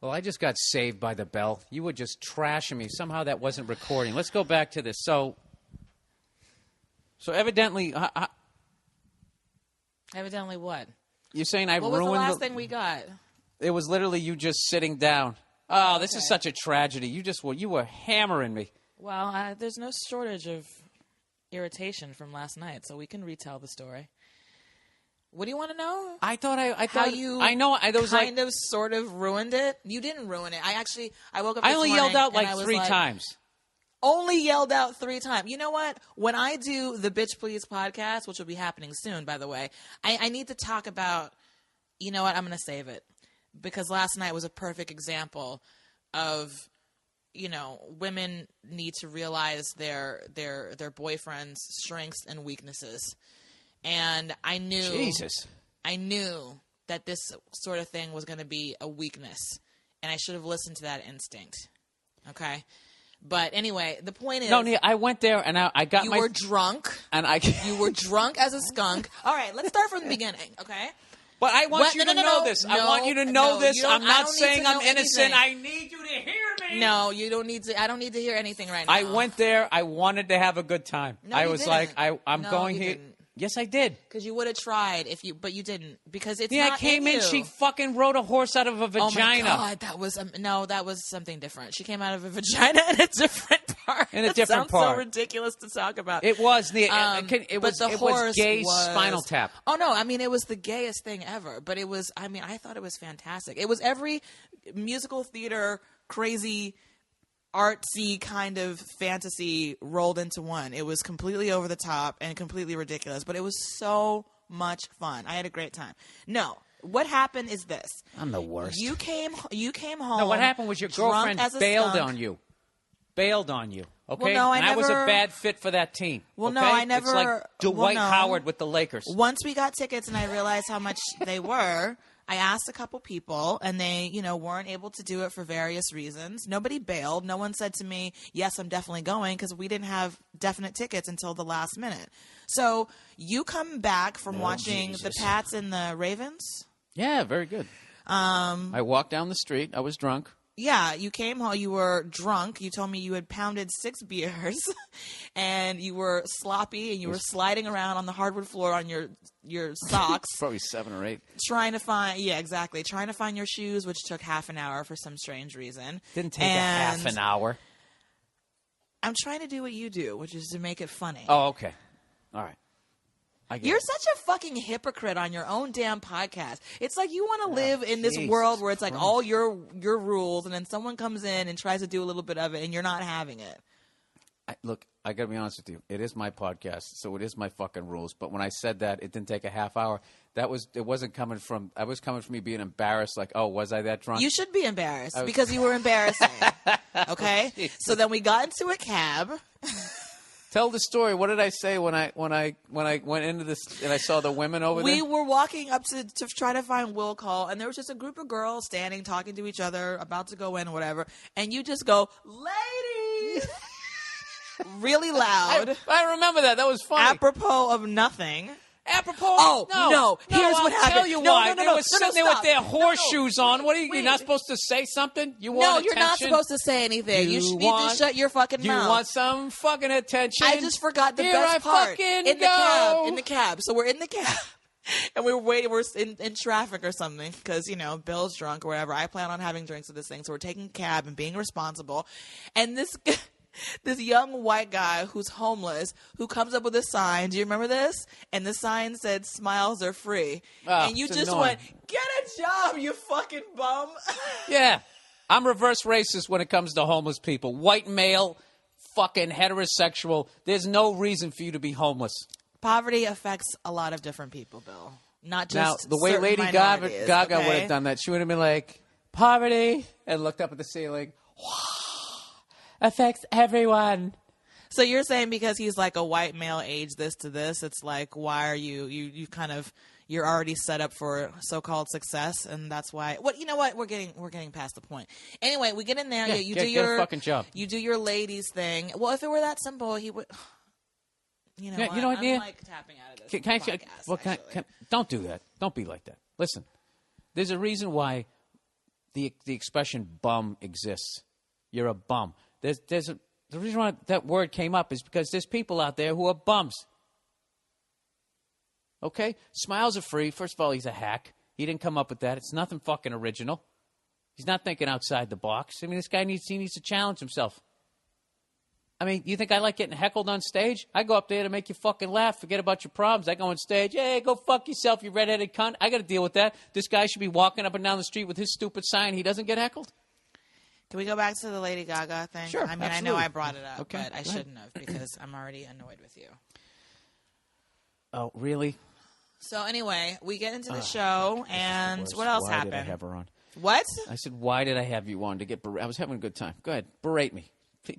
Well, I just got saved by the bell. You were just trashing me. Somehow that wasn't recording. Let's go back to this. So evidently... Evidently what? You're saying I ruined... What was the last thing we got? It was literally you just sitting down. Oh, this is such a tragedy. You were hammering me. Well, there's no shortage of irritation from last night, so we can retell the story. What do you want to know? I thought sort of ruined it. You didn't ruin it. I woke up. I only yelled out like 3 times. Only yelled out 3 times. You know what? When I do the Bitch Please podcast, which will be happening soon, by the way, I need to talk about. You know what? I'm going to save it because last night was a perfect example of. Women need to realize their boyfriend's strengths and weaknesses. And I knew that this sort of thing was going to be a weakness, and I should have listened to that instinct. Okay, but anyway, the point is, no, I went there and I got you were drunk, and you were drunk as a skunk. All right, let's start from the beginning. Okay. But I want you to know this. I want you to know this. I'm not saying I'm innocent. I need you to hear me. No, you don't need to. I don't need to hear anything right now. I went there. I wanted to have a good time. No, I you was didn't. like, I'm going here. Didn't. Yes, I did. Because you would have tried but you didn't. Because it's I not came in. you. She fucking rode a horse out of a vagina. Oh my God, that was something different. She came out of a vagina in a different part. Sounds so ridiculous to talk about. It was it was gay Spinal Tap. Oh no, I mean it was the gayest thing ever. But it was. I mean, I thought it was fantastic. It was every musical theater crazy. Artsy kind of fantasy rolled into one. It was completely over the top and completely ridiculous, but it was so much fun. I had a great time. No, what happened is this. I'm the worst. You came home. No, what happened was your girlfriend bailed on you. Bailed on you. Okay? Well, no, I was a bad fit for that team. Well, okay? no, I never. It's like Dwight Howard with the Lakers. Once we got tickets and I realized how much they were, I asked a couple people, and they, weren't able to do it for various reasons. Nobody bailed. No one said to me, yes, I'm definitely going, because we didn't have definite tickets until the last minute. So you come back from watching the Pats and the Ravens? Yeah, very good. I walked down the street. I was drunk. Yeah, you came home. You were drunk. You told me you had pounded 6 beers, and you were sloppy, and you were sliding around on the hardwood floor on your socks. Probably 7 or 8. Trying to find your shoes, which took half an hour for some strange reason. Didn't take a half an hour. I'm trying to do what you do, which is to make it funny. Oh, okay. All right. You're such a fucking hypocrite on your own damn podcast. It's like you want to live in this world where it's like all your rules, and then someone comes in and tries to do a little bit of it, and you're not having it. Look, I got to be honest with you. It is my podcast, so it is my fucking rules. But when I said that, it didn't take a half hour. It wasn't coming from. I was coming from me being embarrassed. Like, oh, was I that drunk? You should be embarrassed because you were embarrassing. Okay, so then we got into a cab. Tell the story. What did I say when I went into this and I saw the women over there? We were walking up to try to find will call, and there was just a group of girls standing, talking to each other, about to go in or whatever, and you just go, ladies, really loud. I remember that. That was funny. Apropos of nothing. Apropos. Oh, no. Here's what happened. I'll tell you why. No, they were sitting there with their horseshoes on. What are you? You're not supposed to say something? You want attention? No, you're not supposed to say anything. You need to shut your fucking mouth. You want some fucking attention? I just forgot the best part. In the cab. So we're in the cab. And we were waiting. We're in traffic or something because, Bill's drunk or whatever. I plan on having drinks at this thing. So we're taking a cab and being responsible. And this young white guy who's homeless who comes up with a sign. Do you remember this? And the sign said, "Smiles are free." And you just went, "Get a job, you fucking bum." Yeah. I'm reverse racist when it comes to homeless people. White male, fucking heterosexual. There's no reason for you to be homeless. Poverty affects a lot of different people, Bill. Not just now, the way Lady Gaga okay? would have done that, she would have been like, "Poverty," and looked up at the ceiling. Affects everyone. So you're saying because he's like a white male age this to this, it's like, why are you kind of, you're already set up for so-called success, and that's why. What you know what we're getting past the point. Anyway, we get in there. Yeah, you do your fucking job. You do your ladies thing. Well, if it were that simple, he would. You know, yeah, you know what? I'm like tapping out of this. Don't do that. Don't be like that. Listen, there's a reason why the expression bum exists. You're a bum. The reason why that word came up is because there's people out there who are bums. Okay? Smiles are free. First of all, he's a hack. He didn't come up with that. It's nothing fucking original. He's not thinking outside the box. I mean, this guy needs to challenge himself. I mean, you think I like getting heckled on stage? I go up there to make you fucking laugh. Forget about your problems. I go on stage. Hey, go fuck yourself, you redheaded cunt. I got to deal with that. This guy should be walking up and down the street with his stupid sign. He doesn't get heckled. Can we go back to the Lady Gaga thing? Sure, I mean, absolutely. I know I brought it up, Okay, but I shouldn't have because I'm already annoyed with you. Oh, really? So anyway, we get into the show, and what else happened? Why did I have her on? What? I said, why did I have you on to get berated? I was having a good time. Go ahead. Berate me.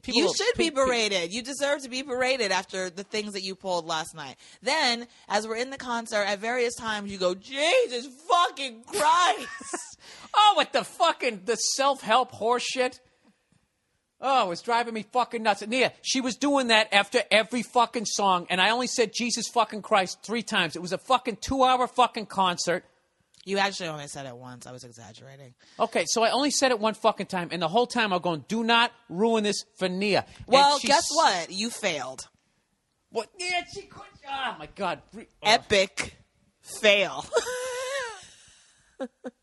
You should be berated. You deserve to be berated after the things that you pulled last night. Then, as we're in the concert, at various times you go, Jesus fucking Christ. Oh, with the self-help horse shit. Oh, it's driving me fucking nuts. Nia, she was doing that after every fucking song, and I only said Jesus fucking Christ 3 times. It was a fucking 2-hour fucking concert. You actually only said it once. I was exaggerating. Okay, so I only said it one fucking time, and the whole time I'm going, do not ruin this for Nia. Well, guess what? You failed. What? Yeah, she could. Oh, my God. Epic fail.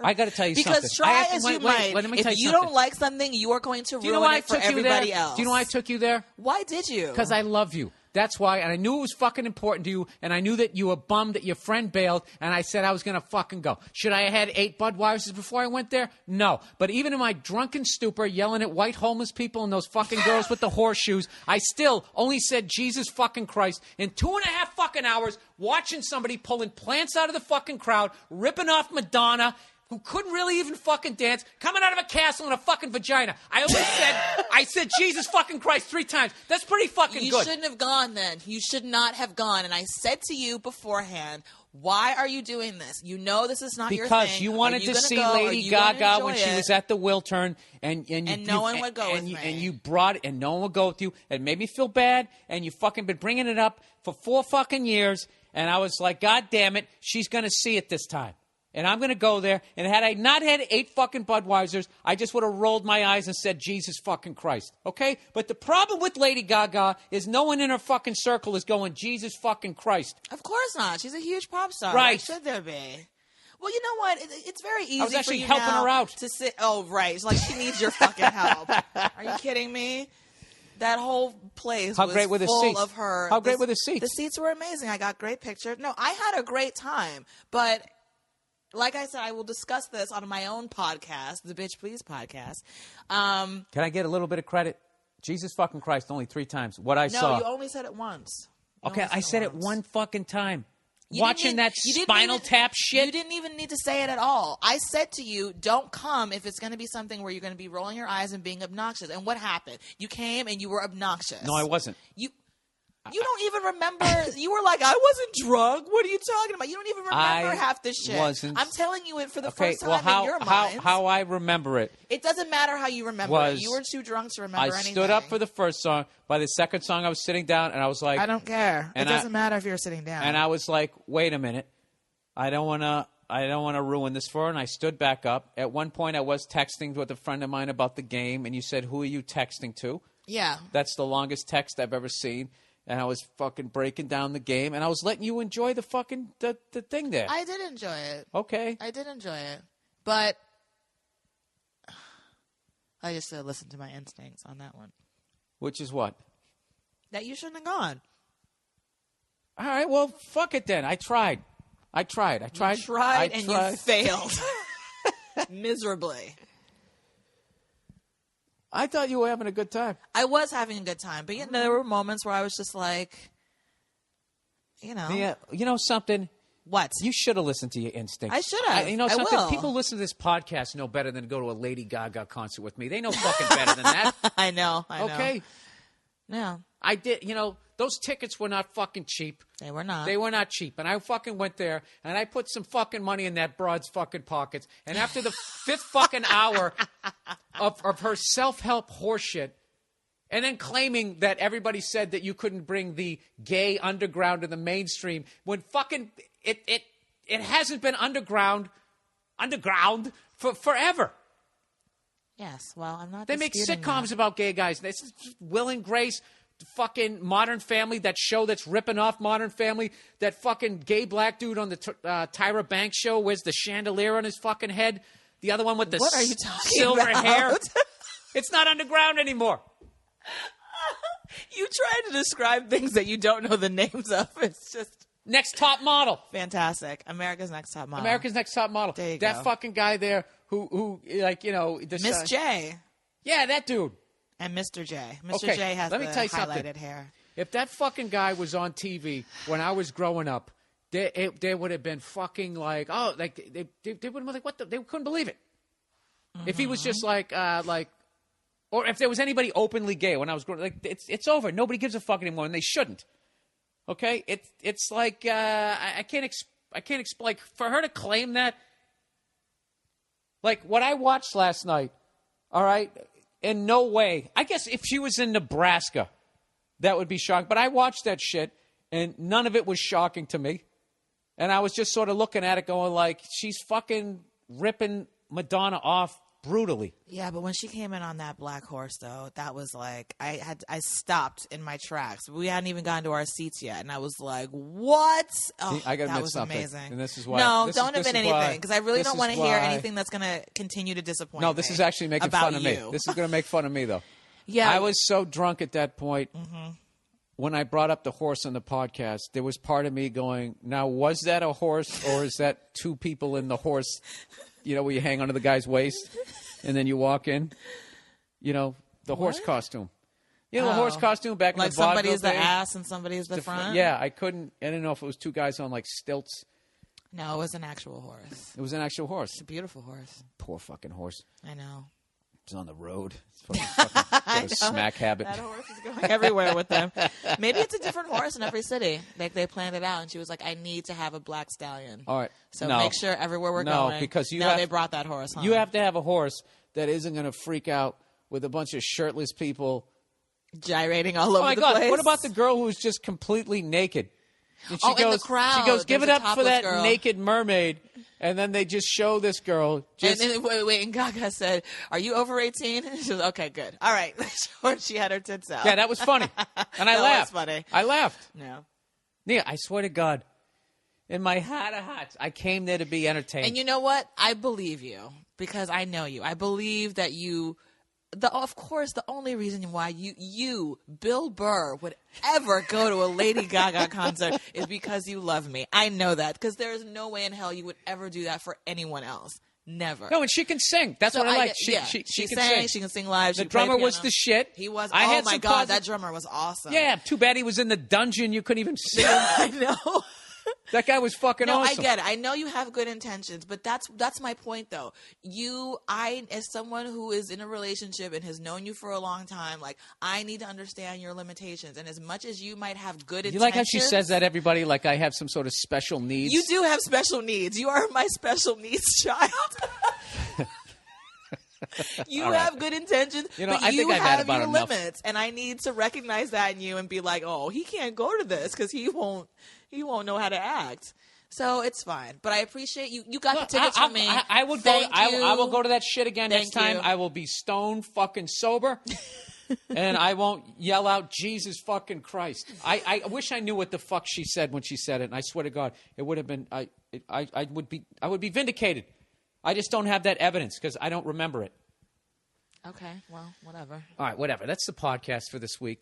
I got to tell you something. Because try as you might, if you don't like something, you are going to ruin it for everybody else. Do you know why I took you there? Why did you? Because I love you. That's why, and I knew it was fucking important to you, and I knew that you were bummed that your friend bailed, and I said I was going to fucking go. Should I have had 8 Budweisers before I went there? No. But even in my drunken stupor, yelling at white homeless people and those fucking girls with the horseshoes, I still only said Jesus fucking Christ in 2.5 fucking hours, watching somebody pulling plants out of the fucking crowd, ripping off Madonna, who couldn't really even fucking dance, coming out of a castle in a fucking vagina. I said Jesus fucking Christ 3 times. That's pretty fucking good. You shouldn't have gone then. You should not have gone. And I said to you beforehand, why are you doing this? You know this is not your thing. Because you wanted to see Lady Gaga when she was at the Wiltern, and no one would go with me. And you brought it, and no one would go with you. It made me feel bad, and you fucking been bringing it up for 4 fucking years, and I was like, God damn it, she's going to see it this time. And I'm going to go there. And had I not had 8 fucking Budweisers, I just would have rolled my eyes and said, Jesus fucking Christ. Okay? But the problem with Lady Gaga is no one in her fucking circle is going, Jesus fucking Christ. Of course not. She's a huge pop star. Right. Why should there be? Well, you know what? It's very easy I was actually for you helping now her out. to sit. Oh, right. It's like she needs your fucking help. Are you kidding me? That whole place was great were the full seats? of her. How great were the seats? The seats were amazing. I got great pictures. No, I had a great time. But like I said, I will discuss this on my own podcast, the Bitch Please podcast. Can I get a little bit of credit? Jesus fucking Christ, only 3 times. What I saw. No, you only said it once. Okay, I said it one fucking time. You Watching that Spinal Tap shit. You didn't even need to say it at all. I said to you, don't come if it's going to be something where you're going to be rolling your eyes and being obnoxious. And what happened? You came and you were obnoxious. No, I wasn't. You don't even remember. You were like, I wasn't drunk. What are you talking about? You don't even remember half this shit. Wasn't. I'm telling you it for the first time in your mind. How I remember it. It doesn't matter how you remember it. You were too drunk to remember anything. I stood up for the first song. By the second song, I was sitting down, and I was like, I don't care. It doesn't matter if you're sitting down. And I was like, wait a minute. I don't want to ruin this for her. And I stood back up. At one point, I was texting with a friend of mine about the game, and you said, who are you texting to? Yeah. That's the longest text I've ever seen. And I was fucking breaking down the game, and I was letting you enjoy the fucking the thing there. I did enjoy it. Okay. I did enjoy it. But I just listened to my instincts on that one. Which is what? That you shouldn't have gone. All right, well, fuck it then. I tried. You tried and you failed. Miserably. I thought you were having a good time. I was having a good time. But there were moments where I was just like, Yeah, you know something? What? You should have listened to your instincts. I should have. You know something? I will. People listen to this podcast know better than to go to a Lady Gaga concert with me. They know fucking better than that. I know. Okay? Yeah. I did. Those tickets were not fucking cheap. They were not. They were not cheap. And I fucking went there, and I put some fucking money in that broad's fucking pockets. And after the 5th fucking hour of her self-help horseshit, and then claiming that everybody said that you couldn't bring the gay underground to the mainstream, when fucking it hasn't been underground for forever. Yes. Well, I'm not. They make disputing sitcoms that. about gay guys. This is Will and Grace, fucking Modern Family, that show that's ripping off Modern Family. That fucking gay black dude on the Tyra Banks show wears the chandelier on his fucking head. The other one with the What are you talking silver about? hair. It's not underground anymore. You try to describe things that you don't know the names of. It's just Next Top Model. fantastic. America's Next Top Model. America's Next Top Model. There you that go. fucking guy there who like, you know, this, Miss J yeah, that dude. and Mr. J. Mr. Okay, J has let me the tell you highlighted something. hair. If that fucking guy was on TV when I was growing up, they would have been fucking like, oh, like they would have been like, what the? They couldn't believe it. If he was just like, or if there was anybody openly gay when I was growing, like it's over. Nobody gives a fuck anymore, and they shouldn't. Okay, it's like I can't explain for her to claim that. Like what I watched last night, all right, in no way. I guess if she was in Nebraska, that would be shocking. But I watched that shit, and none of it was shocking to me. And I was just sort of looking at it going like, she's fucking ripping Madonna off brutally. Yeah, but when she came in on that black horse, though, that was like I stopped in my tracks. We hadn't even gotten to our seats yet, and I was like, "What?" Oh, I gotta that admit was something, amazing. and this is why. No, this don't is, admit this is anything because I really this don't is want to hear why- anything that's going to continue to disappoint. No, this me is actually making about fun of me. you. This is going to make fun of me, though. Yeah, I was so drunk at that point. When I brought up the horse on the podcast, there was part of me going, now, was that a horse or is that two people in the horse, you know, where you hang onto the guy's waist and then you walk in? You know, the horse costume. You know, the horse costume back like in the vaudeville somebody's the days? ass and somebody's the front. Yeah, I didn't know if it was two guys on like stilts. No, it was an actual horse. It was an actual horse. It's a beautiful horse. Poor fucking horse. I know. It's on the road. It's fucking got a smack habit. That horse is going everywhere with them. Maybe it's a different horse in every city. Like they planned it out, and she was like, "I need to have a black stallion." All right. So No. make sure everywhere we're going. No, because now they brought that horse. Huh? You have to have a horse that isn't going to freak out with a bunch of shirtless people. gyrating all over Oh my the God! place. What about the girl who's just completely naked? And Oh, in the crowd, She goes, "Give there's it a up for topless that girl." naked mermaid," and then they just show this girl. Just, And then, wait, and Gaga said, "Are you over 18?" And she was okay, good, all right. Sure, she had her tits out. yeah, that was funny, and I That was laughed. funny. I laughed. No. Nia, I swear to God, in my heart of hearts, I came there to be entertained. And you know what? I believe you because I know you. I believe that you. Of course, the only reason why you, Bill Burr, would ever go to a Lady Gaga concert is because you love me. I know that because there is no way in hell you would ever do that for anyone else. Never. No, and she can sing. That's So what I like. yeah, She she can sang. sing. She can sing live. The she played drummer was piano. the shit. He was. I oh had my some God, posit- that drummer was awesome. Yeah, too bad he was in the dungeon. You couldn't even see him. I know. That guy was fucking No, awesome. I get it. I know you have good intentions, but that's my point, though. As someone who is in a relationship and has known you for a long time, like I need to understand your limitations. And as much as you might have good intentions, You like how she says that, everybody? Like I have some sort of special needs. You do have special needs. You are my special needs child. You All right. have good intentions, You know, but I you think I've had have about your enough. limits, and I need to recognize that in you and be like, "Oh, he can't go to this because he won't know how to act." So it's fine, but I appreciate you. You got the tickets for me. I would Thank go. you. I will go to that shit again Thank next time. you. I will be stone fucking sober, and I won't yell out Jesus fucking Christ. I wish I knew what the fuck she said when she said it. And I swear to God, it would have been. I would be vindicated. I just don't have that evidence because I don't remember it. Okay, well, whatever. All right, whatever. That's the podcast for this week.